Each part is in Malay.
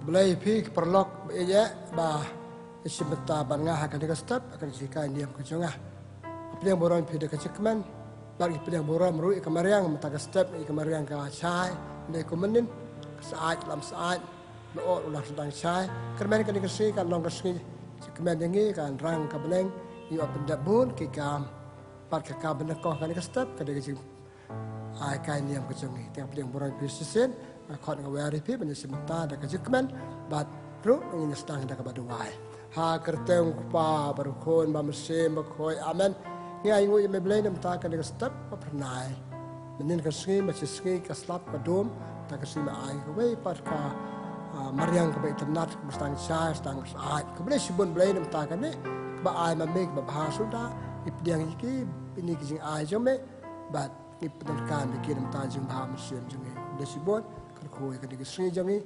Belai pi perlok ya bah isimta bangah akan dikastap akan sikai diam kejongah. Apa yang boran pi dekat cekman bagi pi yang boran merui kemariang mentagastap kemariang ka chai ne kumenin saat lam saat lo ulah sedang chai kermen kan dikasi kan long kasih cekman dengi kan rang ka beleng yu pendabun ki kam pat ka ka benekoh kan dikastap kan dikasi ai kai diam kejongi tiang pi yang boran pi sisen khot ngawari pi bani simta dekat cekman bat ru ingin sedang dekat baduai ha kerteng pa berukun ba mesim bakoi amen ngai ngui me blai nam ta kan step pa pernai menin ka sgi ma sgi ka slap ka dom ta ka sima ai ka wei pat ka mariang ka be tanat mustang sha stang ai ka blai sibun blai nam ta kan ne ba ai ma mek ba bha suda ipdiang iki ini ki jing ai jome bat ip kan ki nam ta jing ba mesim jing de sibun ka khoi ka dik sgi jangi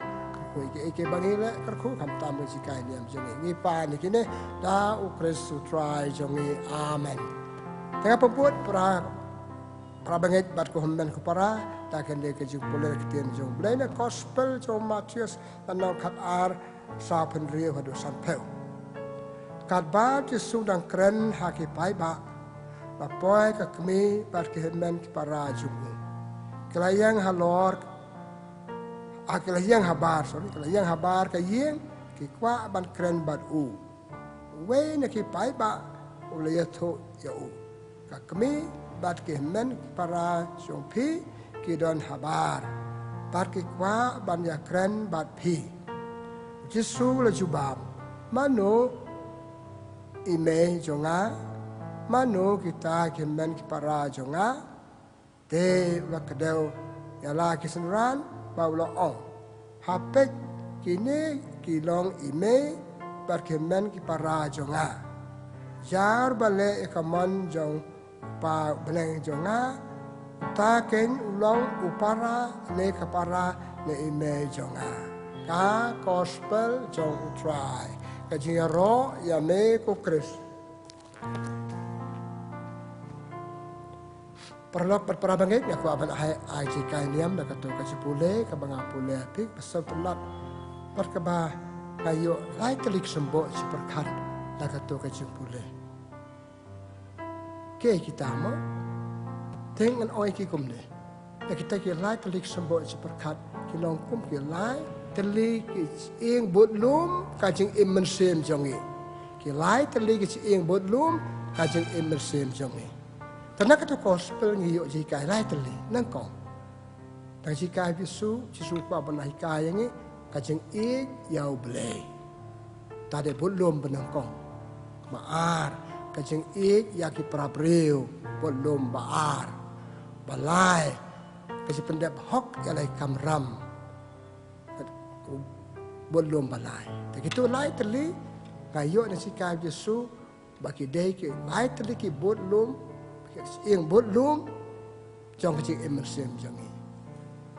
koi ke bangi le karku kam tam ji kai niam jangi ngi pa ni kine da u Kristu try jangi amen tengah peput pra banget bat ko hamdan ko para ta kan de ke jung pole ke tien jung blena gospel jong Matius anau khat ar sa pen rie hadu san peu kat ba ti sudang kren ha ki pai ba poi ka kmi bat ke hamdan ki para jung kelayang halor akila yang habar kila yang habar ka yeng ki kwa ban kren bat u we na ki pai ba ulaya tho ya u ka kami bat ke men para sompi ki don habar bat ki kwa ban ya kren bat pi Jesu la jubab mano ime jonga mano kita ke men ki para jonga te la kedau ya la kisenran Paulo ong hapek kini kilong ime berkemen ki para jonga jar bale ekaman jong pa beleng jonga taken ulong upara ne kapara ne ime jonga ka gospel jong try ka jingaro ya me ko Kris Perlok perparabanget ya ku aban ai jikai niam da katu ka cipule ka banga pule pik pasal perlok perkeba kayo lai telik sembo ci perkat da katu ka cipule ke kita mo tengan oi ki kumne da kita ki lai telik sembo ci perkat ki long kum ki lai telik ki ing bot lum ka jing immen sem jongi ki lai telik ki ing bot lum ka jing immen sem jongi Tanah kata gospel ngiyok jikai lai teli nangkong. Dan jikai bisu jisu pa banah hikai yang ni kajeng ik yau belai. Tade belum benangkong. Maar kajeng ik yaki prabreu belum baar. Balai kajeng pendep hok yalai kamram. Belum balai. Begitu lai teli ngayok na jikai bisu bagi dei ki lai teli ki belum yang bot lum jong kecing emersen jangi.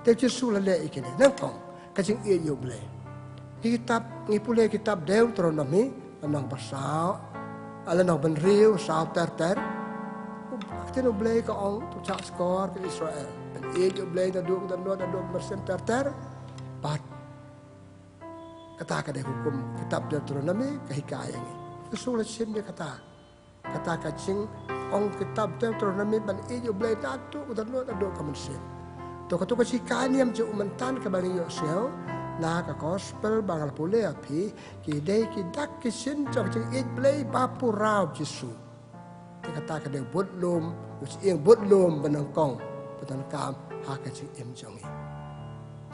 Tapi Yesus lelai ikene nangkong kecing iyo boleh. Kitab ngipule kitab Deuteronomi anang pasal alanang benriu sao ter. Kita boleh ke ong tu cak skor ke Israel. Dan iyo boleh duduk mersen ter. Pat kata kada hukum kitab Deuteronomi kahikaya ni. Yesus lesin dia kata kacing ong kitab Deuteronomi ban iyo blai tatu udan ado kamunsin to katu ka sikani am ju umantan ka bang yo sel na ka gospel bangal pule api ki dei ki dak ki sin jok jing it blai bapu rau Jesu te kata ka de bot lom us ing bot lom banang kong patan kam ha ka chi em jongi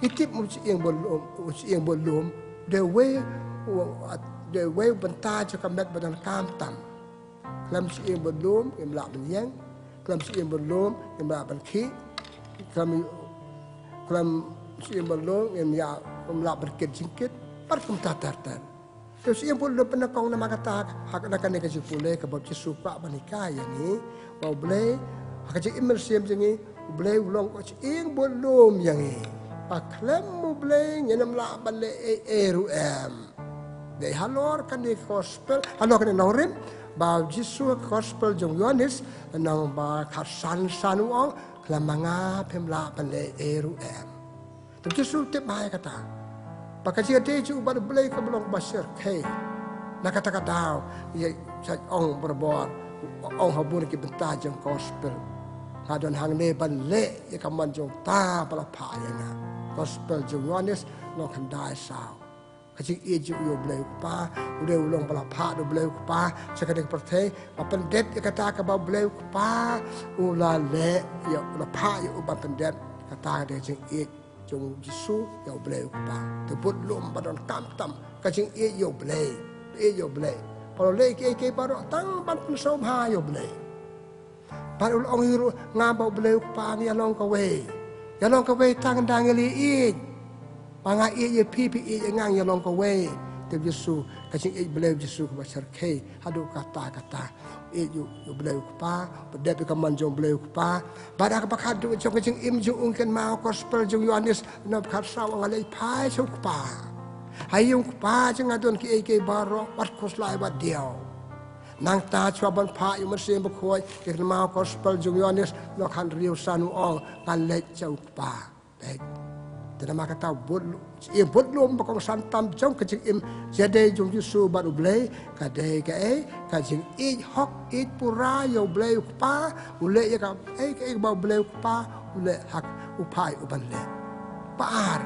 itip mu chi ing bot lom the way banta ju kamet banang kam tam Kelam si yang belum, yang melak benyang. Kelam si yang belum, yang melak berki. Kelam si yang belum, yang melak berkit jingkit. Parkum tatar. Terus yang belum pernah kau nama kata hak nak kena kerja pulih kebab Yesus pak menikah yang ni. Mau boleh hak kerja imersiam yang ni. Boleh ulang kerja yang belum yang ni. Pak kelam mu boleh yang melak balik eruam. Dari halor kan di gospel, halor kan di naurim. Ba Jesu gospel jong Yohanes nang ba khasan sanuang kelamanga pemla pale eruam. Tu Jesu te bai kata Pakai dia tu baru beli ke belum basir ke. Nak kata tahu ia orang berbuat orang habur ke bentar jeng gospel. Hadon hang ne ban le ia kaman jong ta pala pa yang gospel jong Yohanes no kan dai sao. Kecik ia ju yo beli pa udah ulong pala pa do beli pa sekadang pertai pendet ia kata ke bau beli pa ula le ia la pa ia uban pendet kata dia jeng ia jong Yesus yo beli pa tebut lom badon tam kecik ia yo beli kalau lagi ke baru tang ban pensom ha yo beli baru orang hiru ngabau beli pa ni along ke we tang dangeli i pangai ye pipi ye ngang ya long ko we te Yesu kacing e beliau Yesu ko basar ke hadu kata e yo beliau ko pa bedet ka manjong beliau ko pa pada ka pakadu jong kacing im jong ungken mau gospel jong Yohanes na khat saw ngalai pai so ko pa hayung ko pa jong adon ki e baro wat kos lai wat dio nang ta chwa ban pa yu mer sem khoi ke mau gospel jong Yohanes no khan riu sanu ong kan le chau pa tidak makan tahu bud lom bakong santam jong kecik im jadi jong Yesus baru beli kadai kajing hok pura yo beli kupa ule ya ka bau beli kupa ule hak upai uban le paar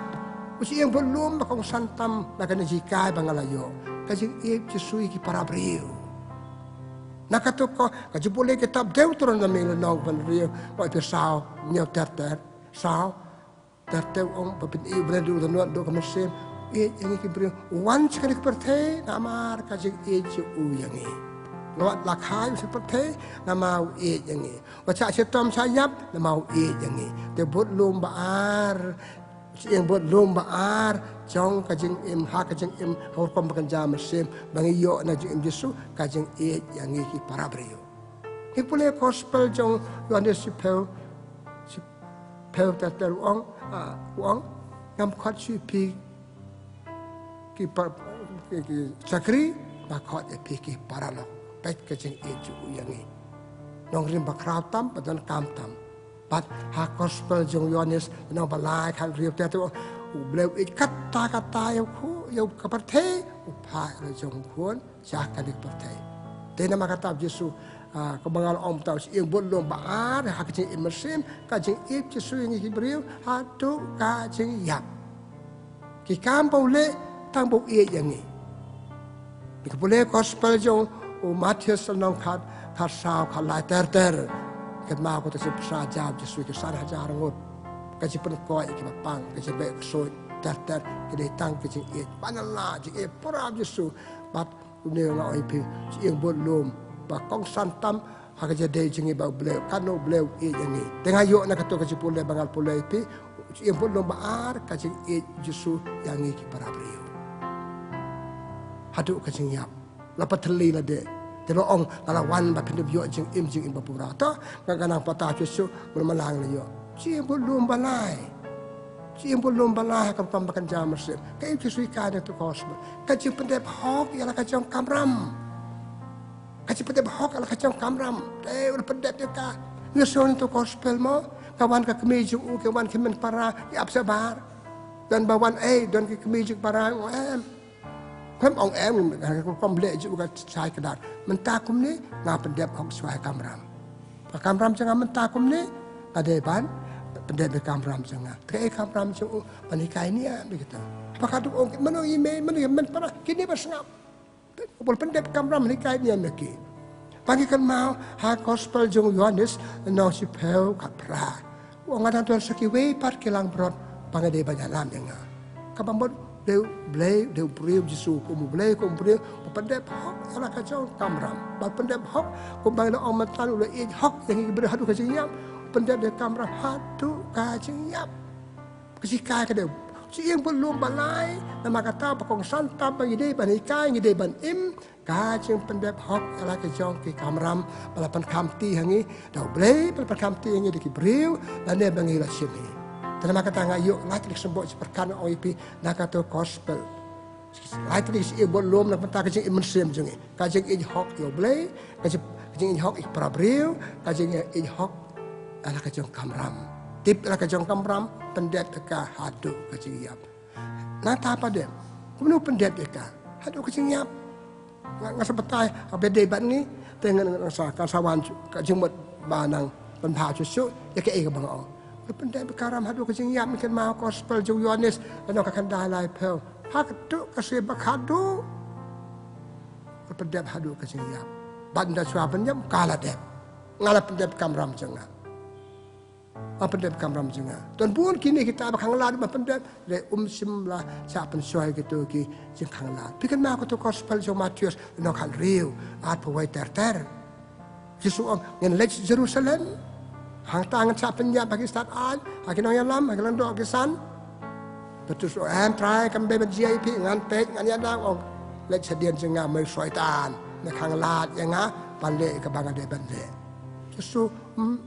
usi yang bud lom bakong santam makan jikai bangalayo kajing Yesus iki para brio nakatuko kajing boleh kitab Deuteronomi na mila nong ban rio wa pesau nyo ter sao terteu om papin i bredu da nuat do kamasem yang ki brio wan sekali perthe namar kajing ju yang nuat lakhai seperti nama yang wacha setom sayap nama yang te bot lom baar yang bot lom baar jong kajing im ha kajing im hor kom bakan jam sem bangi yo na jing Yesu kajing yang ki para brio ikule gospel jong Yohanes Sipel terteu ong uang ngam khat si pi ki sakri ba khat e pi ki paralo pet ke jing e ju yang ni nong rim ba kraw tam padan kam tam pat ha gospel jong Yohanes no ba lai khan riu te tu bleu e kata yo ka parthe upha le jong khon ja ka dik parthe te na ma kata Yesus kebangal om tahu yang belum baar hakjing imersim kajing ip Yesus yang Hebrew hatu kajing yap ki kampau le tang bu ye yang ni ki boleh gospel jong Matius nong khat sao khalai ter ket ma ko te sa jab Yesus ke sana hajar ngot kaji pen koi ki pang kaji be so ter ki de tang kajing ip panala jing ip pora Yesus bat ne ngai pi yang belum bakong santam hak jadi jengi bau beliau kanu beliau yang ni tengah yo nak kata kaji pulai bangal pulai pi yang pun lomba ar kaji Yesus yang ni ki para beliau hadu kaji nyap lapa teli la de telo ong kalawan ba pindu yo jeng im bapura ta kanang patah Yesus bermalang la yo yang pun lomba lai yang pun lomba lai kam pambakan jam mersem kai Yesus kan tu kosmo kaji pendep hok ialah kaji kamram kaci pendep hok ala kacang kamram udah pendep dia ka ngeson itu gospel mo kawan ka kemijung kawan kemen para ya absabar dan bawan dan kemijung para em ong em kom le juga sai kedar mentakum ni nga pendep hok suai kamram jangan mentakum ni ada ban pendep kamram jangan kai kamram jung panikai ni begitu apakah tu ong meno email men para kini bersengap Pol pendep kamram ni kai dia meki. Panggilkan mau ha gospel jong Yohanes no si peu kapra. Wong ada tuan sekiwe par kilang brot pangade banyak lam yang. Kabambot deu breu Yesus ko mu breu pendep hok ala kacau kamram. Ba pendep hok ko bang om matan ula hok yang berhadu kajinyap pendep de kamram hadu kajinyap. Kesikai ka deu yang belum balai nama kata pakong santam pangide ban ikai ngide ban im kajeng pendep hok ala ke jong ke kamram balapan kamti hangi dau blei balapan kamti hangi diki breu dan dia bangi la sini nama kata ngayo laki dik sembok seperkan oipi nakato gospel laki dik si belum nak mentah kajeng imensim jengi kajeng ij hok yo blei kajeng ij hok ik pra breu kajeng ij hok ala ke jong kamram tip ala ke jong kamram pendek teka hadu kajiyap nata apa dia kumnu pendep deka hadu kecingyap nggak sebetai apa debat ni dengan kasawan kajemut banang penpha cucu ya ke ke bang ong pendep karam hadu kecingyap mungkin mau gospel ju Yohanes dan akan dalai pel hak tu kasih bakadu pendep hadu kecingyap banda suap penyam kala dep ngala pendep kamram jengah pendep kamram jengah dan pun kini kita bakang lad pendep le simlah sa pensoi gitu ki jeng kang lad pikan ma ko to gospel jo Matius no kan riu at pawai ter Yesus ngen lech Jerusalem hang tangan sa penya bagi start al akin yang lam akin do kisan betul so am try kam be GIP ngan pek ngan ya dang ong lech sedian jengah mai syaitan na kang lad yang pale ka banga de bande Yesus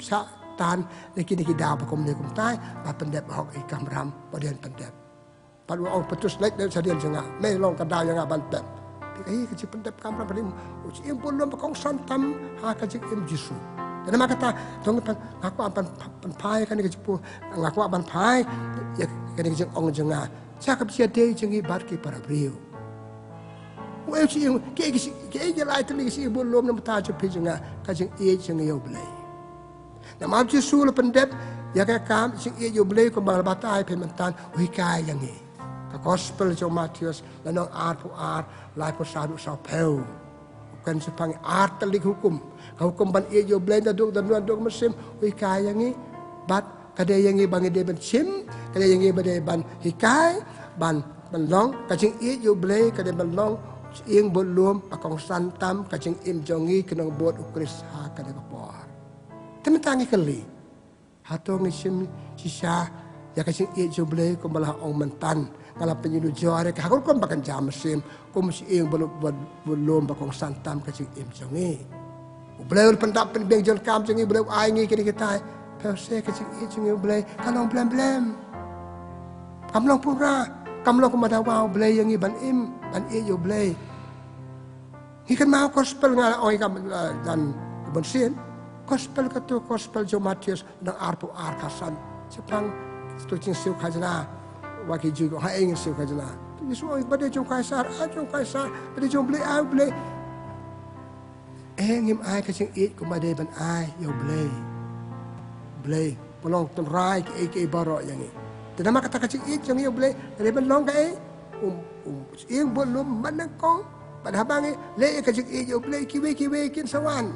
sa tan lagi dawah pakom ni kum tai ba pendep hok ikam ram padian pendep palu au petus lek dan sadian jenga me long kadau yang ban pep pi ke pendep kam ram padim uci im bolom pakong santam ha ka jik im jisu dan maka kata tong aku apan pai kan ke jipu ngaku apan pai ya kan ke jing ong jenga cakap sia de jengi barki para brio wa uci ke lai tli si bolom nam ta ju pi jenga ka jing e jenga yo blai na maaf Yesus le pendep ya ka kam sing ye yo blei ko bal batai pementan ui kai yang ni ka gospel jo Matius la no art pu art lai po sadu sa peu kan sepang art telik hukum ka hukum ban ye yo blei da duk dan duk mesim ui kai yang ni bat kada yang ni bang de ban sim kada yang ni ban hikai ban long ka sing ye yo blei kada ban long ing bolum akong santam ka sing im jongi kenong bot ukris ha kada ko tementangi kali hatong isim sisa ya kasing e joble ko malah ong mentan kala penyudu jare ka hakul kom bakan jam sim kom si ing belum bakong santam kasing im jongi ubleu pendap penbeng jon kam jongi ubleu ai ngi kini kita pelse kasing e jongi ubleu kalong blem kamlong pura kamlong ko madawa ubleu yang ban im ban e joble ikan mau gospel ngala oi kam dan bensin gospel katu gospel jo Matius na arpu arkasan sepang stucing siu kajna waki jugo ha ing siu kajna Yesus oi bade jo kaisar bade jo blei ngim ai ka sing it ko bade ban ai yo blei polong ton rai ke baro yang ni tenama kata ka sing it jong yo blei re ban long ka ing bolum manangkong pada bangi le ka sing it yo blei kiwe kin sawan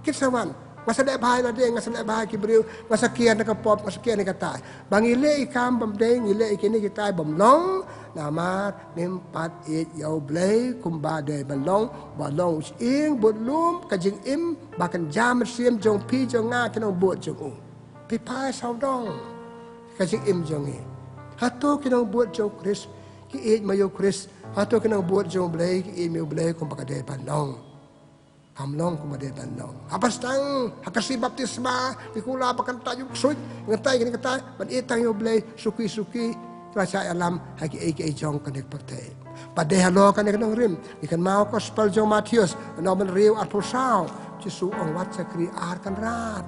kisawan masa dak bahai la deng masa dak bahai kibriu masa kian nak pop masa kian nak tai bangile ikam bamdeng ile ikini kita bomlong nama nempat it yau blei kumbade balong balong ing bolum kajing im bahkan jam sim jong pi jong nga kenong buat jong pi pai saudong kajing im jong e hato kenong buat jong Kris ki it mayo Kris hato kenong buat jong blei ki it mayo blei kumbade balong kamlong kumade bandong apa stang hakasi baptisma ikula pakan tajuk suit ngetai gini ketai ban itang yo blei suki rasa alam haki ai jong kanek pakte pade halo kanek nong rim ikan mau gospel jo Matius no men riu atpo sao Jesu ong wat sakri arkan rat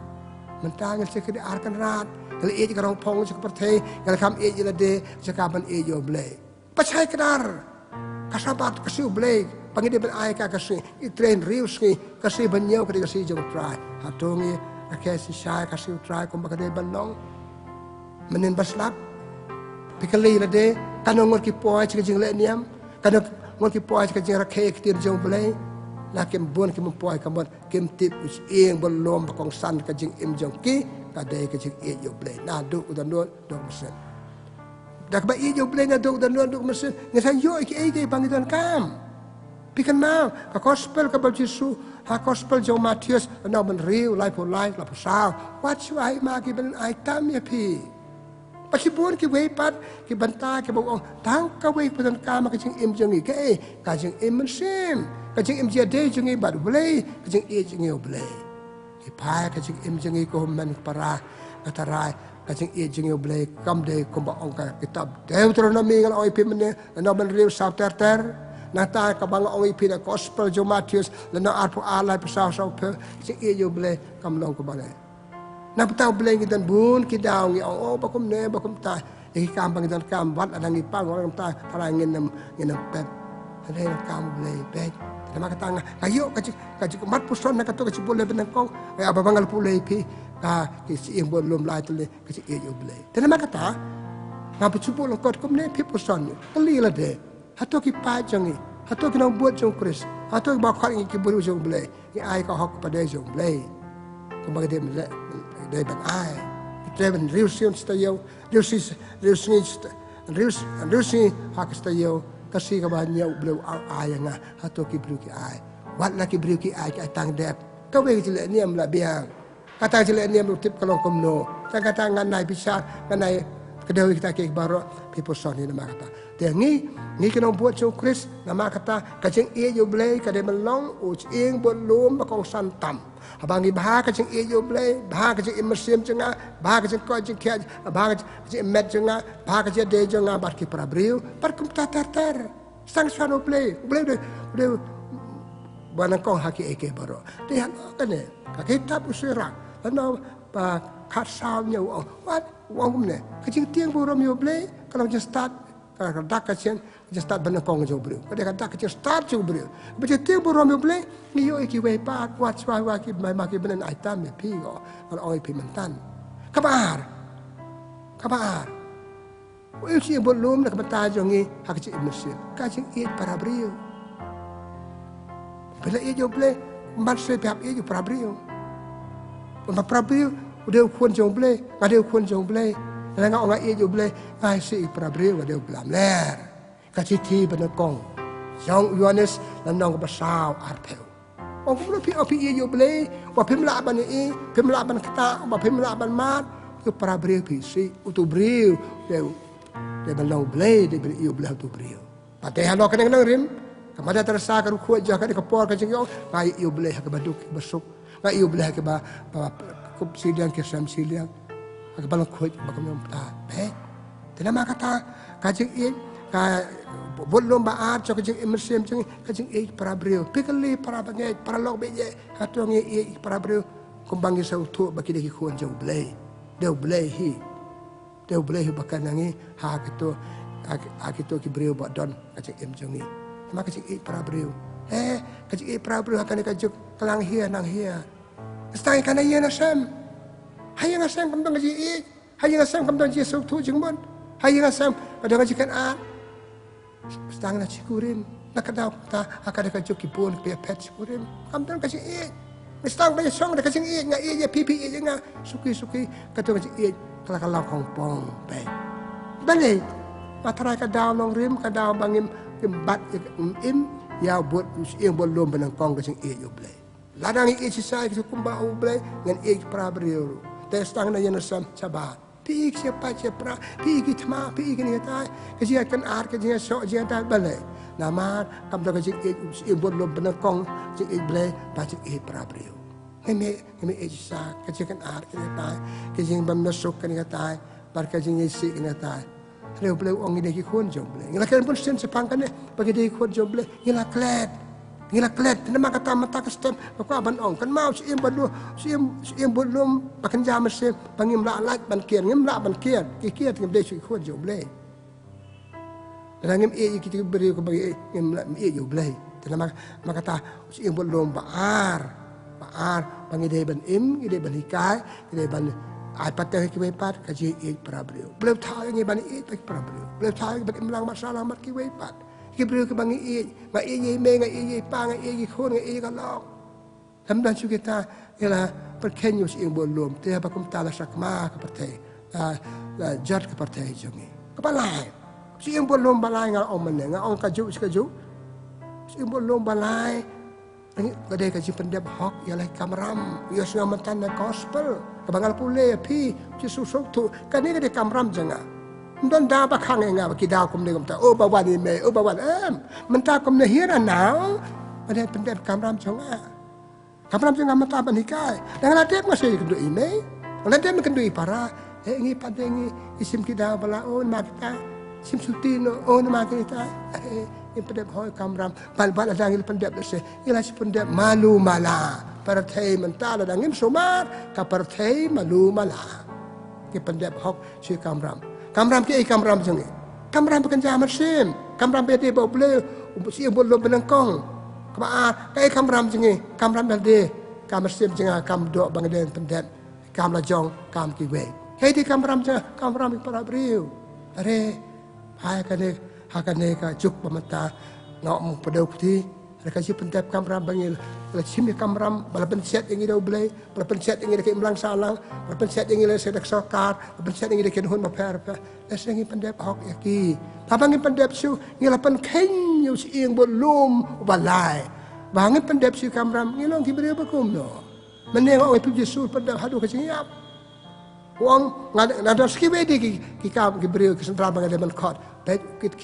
mentang sakri arkan rat kali e karong pong seperti kali kam e jilade sakaban e yo blei pacai kedar kasabat kasiu blei pangide ben ai ka kasi train rius ki kasi banyo ka kasi jong try hatongi akesi shay kasi try kum bakade banong menen baslap pikali la de kanong ngor ki poy chi jing le niam kanong ngor ki poy chi jing rakhe ki tir jong blai la kem bon ki mo poy kamon kem tip us ing bolom bakong san ka jing im jong ki ka de ka jing e yo blai na du udan do mesen dak ba e yo blai na do udan do mesen ngasan yo ki bangidan kam pikan mau ka gospel ka bal Jesu ha gospel jo Matius no man riu life for life la pasal what ai ma ki ben ai tam ya pi pasibun ki we pat ki banta ki bong tang ka we putan ka ma ka jing im jong ke ka jing im sim ka jing im je de jong bad blei ka jing e jing yo blei ki pa ka jing im jong ko man para atarai ka jing e jing yo blei kam de ko ba ong ka kitab Deuteronomy ngal oi pi men no man riu sa ter nata kabang ong ipina gospel jo Matius lana arpo alai pasau sau pe sing e yo ble kam long ko bale na pataw ble ngidan bun ki daw ngi bakum ne bakum ta ikam pangitan kam wat adang ipang orang ta tarang ngin pet ada kam boleh pet nama kata ayo kaji mat puson nak kata kaji boleh benangkong apa bangal pulai pi kisi yang belum lai tu le kisi iyo boleh nama kata ngapa cuba lengkot kum ne pi puson kali lah deh atau kipai jangi atau kita buat jong Kris atau bakal ingin kiburu jong boleh ni ai kau hak pada jong boleh kembali dia ban ai kita ban riusin setayau riusin hak setayau kasih kebanyakan beliau ayah ngah atau kibru ki ay, wat lagi kibru ki ay tang dep, kau bagi jelek ni amla biang, kata jelek ni amla tip kalau komno, jangan kata nganai bisa nganai kedai kita ke baru piposon ni nama kata, dia ni kena buat jauh Kris nama kata kacang iyo belai kadai melong ucing belum bakal santam, abangi bah kacang iyo belai bah kacang imersim cenga bah kacang kau kacang bah kacang met cenga bah kacang de cenga bar ki prabriu bar kum tar sang suano belai banang kau haki eke baru dia kan ne kita usirang lalu bah kat salnya wang ne kacang tiang buram yo belai kalau just start kalau dak kacang just start benangkong jo beliau. Kadang dak kacang start jo beliau. Baca tiang buram yo belai ni yo iki wei pat wat swai waki mai maki benen item me pi go kalau oi pi mentan. Kabar. Oi si belum nak bata jo ngi hak ci immersive. Kacang it para beliau. Bila ia jo belai mat se piap ia jo para beliau. Untuk para beliau udah kuan jo belai, ada kuan jo belai. Nang orang ia jo boleh ngai si prabriu dia belam ler kaciti benekong yang Yohanes lanang besau arteu orang pun pi ia jo boleh wa pimla ban i pimla ban kata wa pimla ban mat ke prabriu pi si utu briu dia belau boleh dia beri ia boleh tu briu pakai halo kena rim kamada terasa kan kuat jaga di kepor kacing yo ngai ia boleh ke baduk besuk ngai ia boleh ke ba kup sidang ke sam sidang balang kuat bagam ta be tenama kata kajing in ka bolom ba ar cho kajing immersim jing kajing e para brio pikali para bangai para lok be je hatong e para brio kumbangi sa utu baki de kuan jauh blai deu blai hi bakan nangi ha kito ki brio ba don kajing em jongi ma kajing e para brio kajing e para brio akan kajuk kelang hia nang hia stai kana ye na sam hai yang asam kamu ngaji i, hai yang asam kamu ngaji suktu jengmon, hai yang asam ada ngaji kan a, setang nak cikurin, nak kadau ta akan ada kajuk kipun pia pet cikurin, kamu ngaji i, setang banyak song ada ngaji i, ngai i je pipi i je ngai suki kata ngaji i kalau kongpong baik, balik, materai kadau long rim kadau bangim bat im ya buat yang belum benangkong ngaji i jublay, ladang i sisa itu kumba ublay ngan i prabriu. Testang na yan sam sabat. Piik siapa piik itma, piik ni kata, kajian kan ar, kajian sok, kajian tak balai. Nama kam dah kajian ibut lo benakong, kajian iblay, baca prabriu. Kami ejisa, kajian kan ar, kajian kata, kajian bermasuk kan kata, bar kajian isi kan kata. Leu boleh orang ini kikun jomble. Ngelakan pun sen sepangkan bagi dia kikun jomble. Ngilaklet, nama kata mata kestem, aku aban ong kan mau si im belum makan jam mesin, pangim lalat ban kian, ngim la ban kian, kian ngim deh si kuat jauh boleh. Dan ngim kita beri ke bagi ngim la jauh boleh. Nama kata si im belum baar, pangi deh ban im, deh ban hikai, deh ban ai patah kiwepat kaji prabriu. Belum tahu ngim ban prabriu. Belum tahu ban imlang masalah mat kiwepat. Kibru ke bangi i, ngai i me ngai i pa ngai i khon ngai i kalok. Kamdan su kita ialah perkenyus yang belum teh apa kum tala sakma ke partai. La jat ke partai jongi. Kepalai. Si yang belum balai ngai om meneng ngai om kaju. Si yang belum balai ni kadai kaji pendep hok ialah kamram. Ia sungai mentan gospel. Kebangal pule pi susuk tu. Kan ni kadai kamram jangan. Dan dah bakang enggak bagi dah kum ni kum tak. Oh bawan ini, bawan mentah kum ni hira now. Ada pendek kamram jonga. Kamram jonga mentah banikai. Dengan ladep masih kendu ini. Ladep kendu para. Ini pada ini isim kita bala on makta. Sim sutino on makta. Ini pendek hoi kamram. Bal ada yang pendek dese. Ialah si pendek malu mala. Partai mentah ada yang somar. Ka partai malu mala. Ini pendek hok si kamram. kamram ke kamram jange kamram bukan jaman sim kamram bede bau bele si bolom benangkong kema kai kamram jange kamram bede kam sim jange kam do bangden pendet kam la jong kam ki we hei di kamram jange kamram para briu are hai kane ka juk pamata ngok mu pedau putih mereka si pentap kamram bangil la chimi kamram bala penset yang ida blai bala penset yang ida ke imlang salang bala penset yang ida sedak sokar bala penset yang ida ke hun maper pa lesengi pendap hok yaki tabangin pendap su ngila pen ken yu si ing bolum balai bangin pendap su kamram ngilong ki beri bakum no menengok we pu Yesus pendap hadu ke siap wong ngada skiwe di ki kam ki beri ke sentral bangai man khot bet kit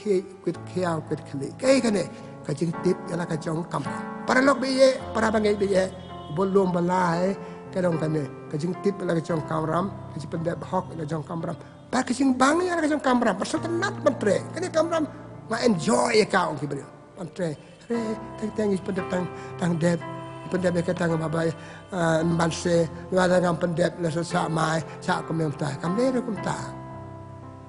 khiao kit khli kai kane kajing tip yana kajong kamram para lok biye para bangai biye bolom balai kadong kane kajing tip yana kajong kamram kajing pendap hok yana kajong kamram par kajing bang yana kajong kamram pasal tenat mentre kane kamram ma enjoy ka ong ki beri mentre re teng pendap tang dep pendap ke tang babai banse ngada ngam pendap la sa mai sa ko mem ta kam le kum ta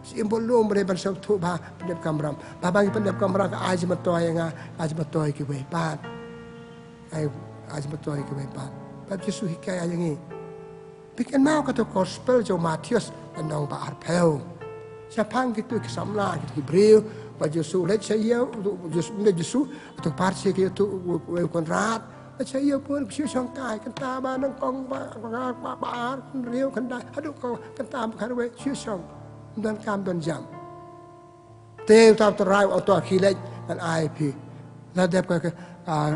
simbol lom bre ban sok thu ba pendap kamram ba bang pendap kamram ka aj matoy nga aj matoy ki we pat ai aj matoy ki we pat pa Yesu hikaya yang ni bikin mau ka to gospel jo Matius anong ba arpel siapang gitu ki samla ki breu ba Yesu let saya Yesu to parse ki to we konrat saya pun siu song kai kenta ba nang kong ba riu kenta aduh ko kenta kan we siu song dan kam dan jam teu tap terai auto khilej dan IP la dep ka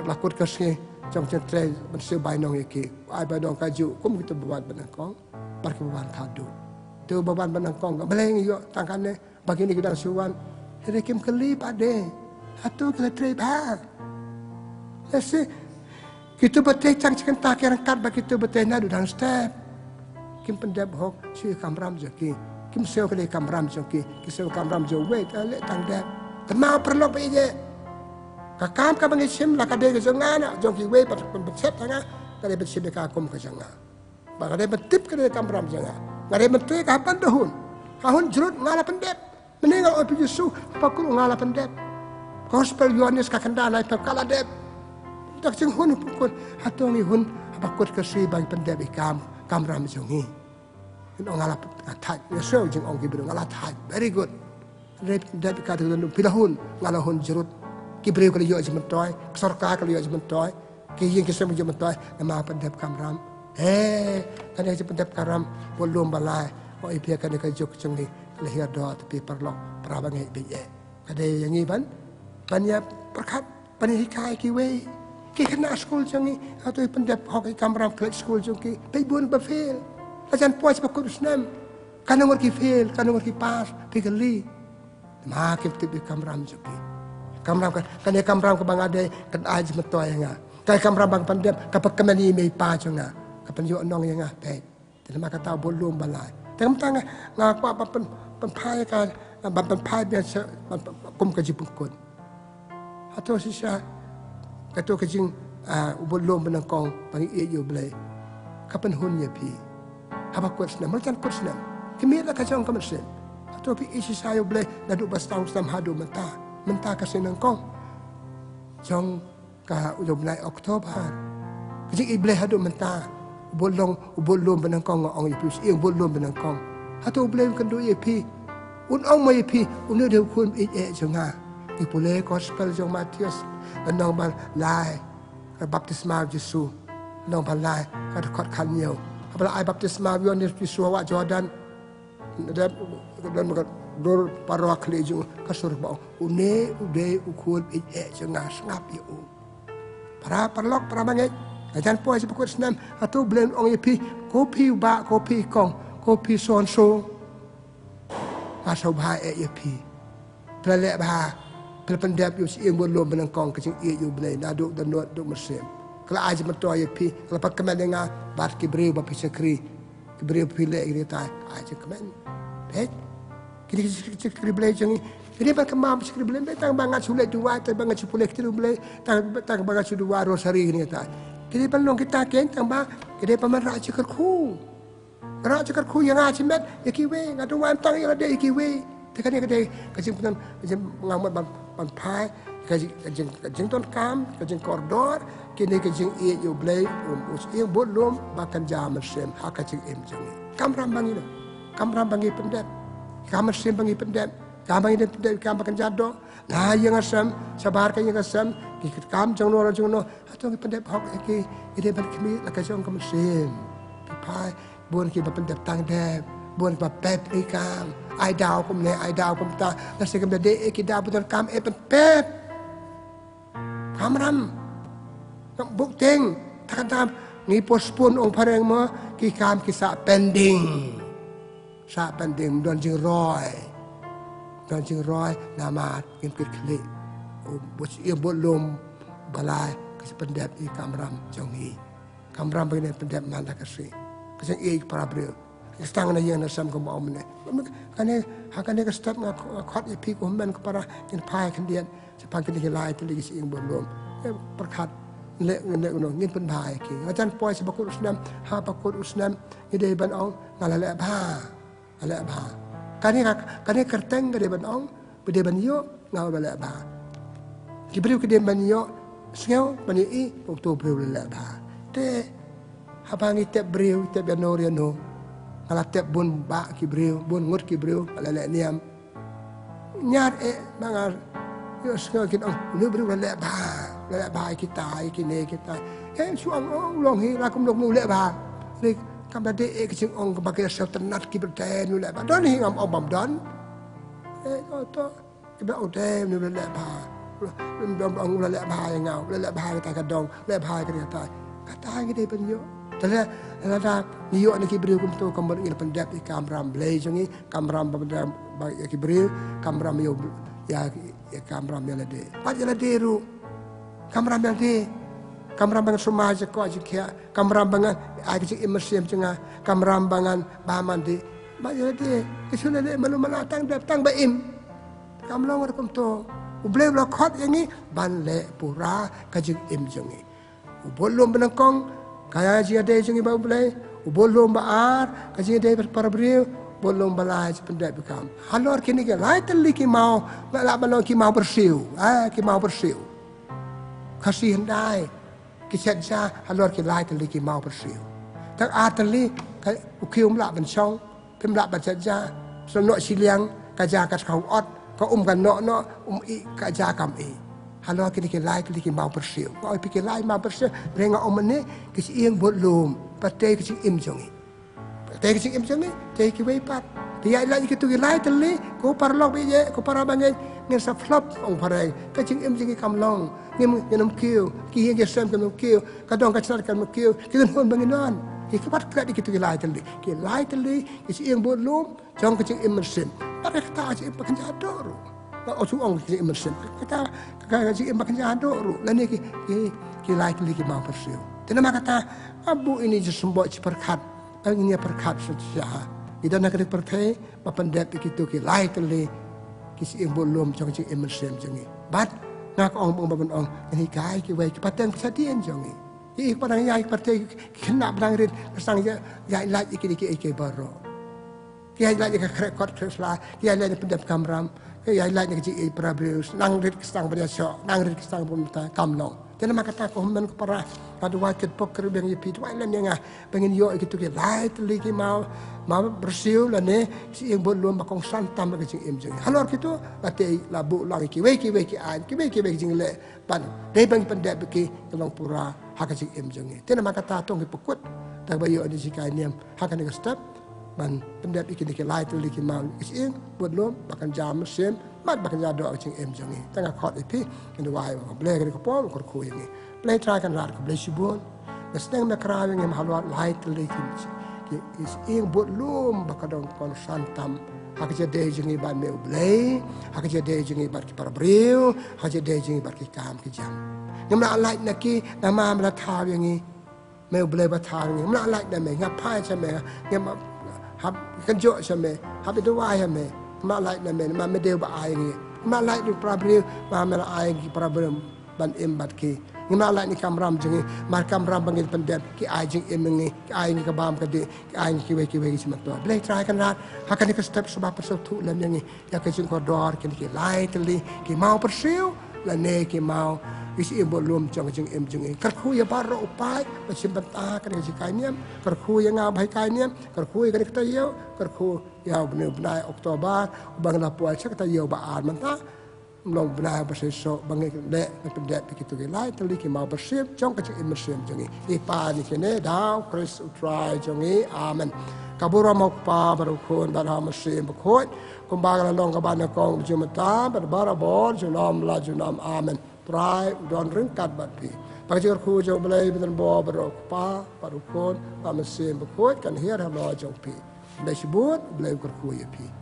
lakut ka se trong chen tre ban se bai nong yaki ai ba dong kaju kum kita buat benang kong par ki buat khadu teu baban benang kong ga beleng yo tangkane bagi ni kita suwan hele kim kali pade atu kita tre ba lese kita betul cang cikan tak kerangkat bagi kita betul nadu dan step kim pendap hok si kamram jaki kim sel kali kamram jaki kim sel kamram jo wait ale tang dap temau perlu pe je kakam ka bangi sim la ka de ke jangana joki we pat pun becet tanga kali becet ka kum ke janga ba kali betip ke kamram janga kali betul ka pan dahun kahun jerut ngala pendap meninggal opi Yesus pakul ngala pendap gospel Yohanes ka kendala pe kala dep tak sing hun pukul atong ni hun abakut kasi bang pendep ikam kamram jongi no ngala thai so jing ong gibru ngala thai very good rep dep ka tu pilahun ngala hun jerut kibreu kali yo jim toy sarka kali yo jim toy ki yin ki sem jim toy nama pendep kamram kan jim pendep kamram bolom balai o ipia kan ka jok jongi lehia do tapi perlo prabangai biye kade yang ni ban banyak perkat banyak hikai ki we ki kena school jangi atau pendap hok kamram klik school jangi pebun bafel ajan puas bakut snam kana ngor ki fail kana ngor ki pas pigali ma ki tibi kamram jangi kamram kan kamram ka bangade kan aj metoy nga kai kamram bang pendap ka pakemani me pa janga ka penjo nong yang pe terima kata bolom balai tem tang nga kwa pen pai ka ban pai biasa kum ka jipukun atau sisa kato kajing ubulom benang kong pangi iyo blay kapan hun ya pi haba kursna mercan kursna kimi la kajong kamersen atau pi isi sayo blay nadu bastang sam hadu menta kasenang kong jong ka ulo blay Oktober kajing iblay hadu menta ubulom benang kong ong ipi iyo ubulom benang kong atau blay kando iya pi un ong ma ipi unu de kun jonga ipule gospel jong Matius nong ban lai baptisma Yesus nong ban lai ka khot khan nhiều apala ai baptisma Yohanes Yesus wa Jordan dan dor parok le ju ka sur ba une ude ukun jenga ngap yu para parlok para bangai ajan po si pukul senam atau blend ong yepi kopi ba kopi kong kopi son so asau ba yepi pelek ba pendap yu si bolom benang kong kecing yu blay nadu dan do mesim kalau aja mentua yepi kalau pak kemen dengar bar kibreu ba pisekri kibreu pile ini tai aja kemen kini kiri blay jangi kini pak kemam pisekri blay tang bangat sulit dua tang bangat sepuluh kiri blay tang bangat dua rosari ini tai kini pelong kita ken tang bang kini paman raja kerku Gerak cakap ku yang acimet, ya kiwe, ngadu wam tang yang ada kiwe. Tekan dia kedai, kajing punan, kajing mengambil ban pai, kajing ton kam, kajing koridor, kini kajing ia you blay, ia bolom bahkan jam mesin, hak kajing jeng. Kam rambangi dah, kam rambangi pendep, kam mesin bangi pendep, kam bangi pendep, kam bahkan jado. Nah yang asam, sabar kan yang asam, kita kam jeng no, atau pendep hak iki, ide ban kami, kajing kam mesin, pai. Bukan kita pendap tang dep, bukan kita pep ikan, ai dau kum ne, ai dau kum ta, nasi kum dede kita bukan kam pep, kam ram, buk teng, takkan tam, ni pospon ong pareng mo, ki kam kisah pending, sa pending don jing roy, nama kim klik, bus ia bolom balai, kasi pendap ikan ram jongi, kam ram begini pendap mana kasi. Kasi para beliau, setang na yang nasam kau mau mana? Kan step ngakot ipi kumen kepada yang pai kendian, sepanjang kita lain tu lagi siing belum. Perkat lek ngin pun pai ki. Ajan poi sebakut usnam, ha bakut usnam, ide ban ong ngalale bah. Kan kerteng ide ban ong, ide ban yo ngalale bah. Kiberiu kide ban yo, sengau ban i untuk beriu lale bah. Te habang itep beriu, itep yanoriano, kalau tep bun bak ki beriu, bun ngut ki beriu, lelek niam. Nyar mangar, yo sengau kin lu beriu lelek bah kita, ikine kita. Suang long hi lakum long lelek bah. Ni kam tadi kecing ong kebagai sel tenat ki berten lelek bah. Don hi ngam bam don. To kita odem lelek bah. Dom ong lelek bah yang ngau, lelek bah kita kadong, lelek bah kita. Kata kita penyo. Tala niyo na kibriw kum to kamar il pendap I kamram blazongi kamram pendap ya kibriw kamram yo ya kamram ya lade pat ya lade ru kamram yang de kamram bang sumaj ko ajikya kamram bang ajik immersiam cenga kamram bangan baman de ba ya lade kisuna de malu malatang datang baim kamlang war kum to ublay lo khot yangi ban le pura kajik im jongi ubolom benangkong kaya jika dia jungi bau belai, bolom baar, kaya dia para beriu, bolom balai sependek bekam. Halor kini ke, lai teli ki mau, nak balong ki mau bersiu, ki mau bersiu. Kasih hendai, kisah jah halor ki lai teli ki mau bersiu. Tak teli, ukium lak bencong, pemlak baca senok siliang, kaya kat kau ot, kau kan nok i kaya kam i. Halor kini ke lai teli ki mau bersiu. Kau pikir lai mau bersiu, renga omene kisi iang bolom, patai kisi im jongi. Patai kisi im jongi, tai ki weipat. Dia lai ki tu ki lai teli, ko parlok bije, ko para bangai ngin sa flop ong parai. Kacing im jongi kamlong, ngin yenum kiu, ki yang gesem kam kiu, kadong kacnar kam kiu, ki hon banginan. Ki kapat kat ki tu ki lai teli. Ki lai teli kisi iang bolom, jong kacing im mersim. Pada kata aja im pakai jador. Kau suang kisi im mersim. Kata kacing im pakai jador. Lain ki lai teli ki mau bersiu. Nama kata abu ini sembok perkat, ini perkat saja. Kita nak kena percaya, bapandap itu ki lai teli, kisi bolom jangan cing emersen jangi. Bat nak ong ong ini kai ki wei patang kesadian jangi. Ini padang yang partai kena padang rin kesang ya lai iki baro. Ki lai ke rekod keslah, ki lai pendap kamram, ki lai ke cing prabrius, nang rin kesang pada syok, nang rin kesang pun kamlong. Jadi mak kata ko men ko para pada waktu poker bang yepi tu ai lan yang pengen yo gitu ke lai teli ki mau bersiu la ne si yang bolom bakong santam ke jing im jing halor gitu ate labu lang ki we ki an ki we jing le pan dei bang pendek ki long pura hak jing im jing tena mak kata tong ki pekut tak bayo di sikai niam hak ne step ban pendek ki lai teli ki mau si yang bolom bakang jam mesin mat bakang jado jing im jing tengah khot ipi in the wai blek ke ko ko ku yang play try kan rat ko blek sibon Nasdang nakrawing yang halwat lai teli ki is ing bolom bakadong kon santam hak jade jing iban me blay hak jade jing iban ki para beriu hak jade jing iban ki kam ki jam nyamla lai naki nama mla thaw yang ni me blay ba thaw ni mla lai da me ngap phai cha me ngam hab kan jo cha me hab itu wa ya me ma lai da me ma me de ba ai ni ma lai du para beriu ma me ai ki para beriu ban im bat ki ngena ni kamram jengi mar kamram bangin pendem ki ai jeng emengi ki ai ni kabam kade ki ai ni kiwe simato blai try kan rat hakan ni step sebab persatu lam yang ya ke jeng kodor ki lai teli ki mau persiu la ne ki mau isi bolum jong em jeng kerku ya baro upai macam benta kan ji kainiam kerku yang ngabai kainiam kerku kan kita yo kerku ya benar Oktober bang la puasa kita yo baan menta long benar berseso bang le pendek begitu ke lai teli ki mau bersih jong ke em bersih jeng ipa ni kene daw Chris try jong amen kabura mau pa baru kon bala mesin bekot kumbaga long ka ban kong jumata bara bor junam la junam amen try don ringkat bati pagajur ku jo belai betul bo barok pa parukon pa mesin bekot kan hier halo jong pi belai sebut belai kurku ya pi